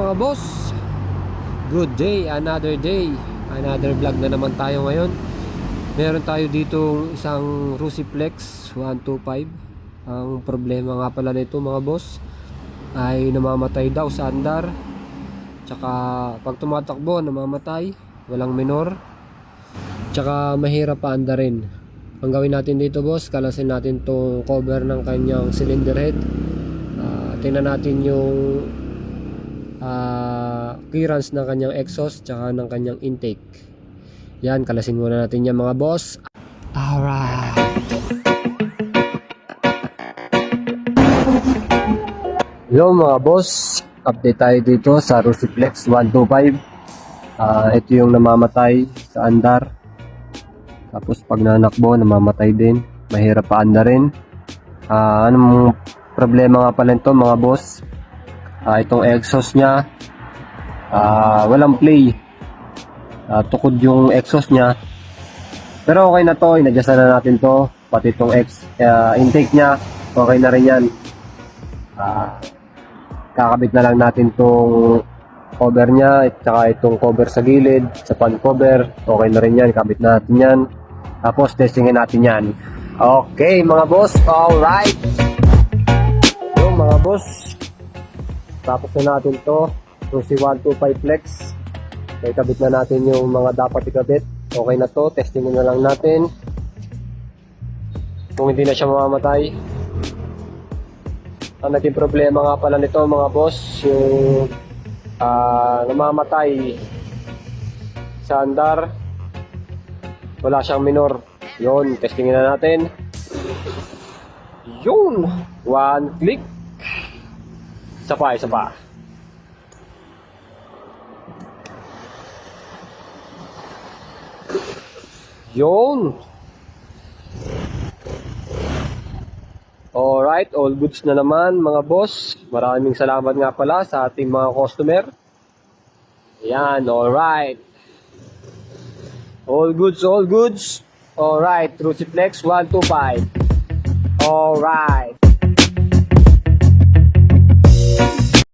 mga boss, good day, another vlog na naman tayo ngayon. Meron tayo dito isang Rusiflex 125. Ang problema nga pala nito mga boss ay namamatay daw sa andar. Tsaka pag tumatakbo namamatay, walang minor. Tsaka mahirap pa andarin. Ang gawin natin dito boss, kalasin natin tong cover ng kanyang cylinder head. Tingnan natin yung clearance ng kanyang exhaust tsaka ng kanyang intake. Yan, kalasin muna natin yan mga boss. Alright. Hello mga boss, update tayo dito sa Rusiflex 125. Ito yung namamatay sa andar. Tapos pag nanakbo namamatay din, mahirap pa andarin. Anong problema nga pala ito mga boss? Itong exhaust nya walang play, tukod yung exhaust nya, pero okay na to, inadjust na natin to, pati itong intake nya okay na rin yan. Kakabit na lang natin itong cover nya at saka itong cover sa gilid, sa pan cover okay na rin yan, kabit natin yan, tapos testingin natin yan. Okay mga boss, alright. Yung mga boss, tapos na natin to, si 125 Flex. Okay, kabit na natin yung mga dapat ikabit. Okay na to, testingin na lang natin kung hindi na siya mamamatay. Ang naging problema nga pala nito mga boss, yung namamatay sa andar, wala siyang minor. Yun, testingin na natin. Yun, one click. Isa pa. Yun. Alright, all goods na naman mga boss. Maraming salamat nga pala sa ating mga customer. Yan, alright. All goods. Alright, Rusiflex 125. Alright.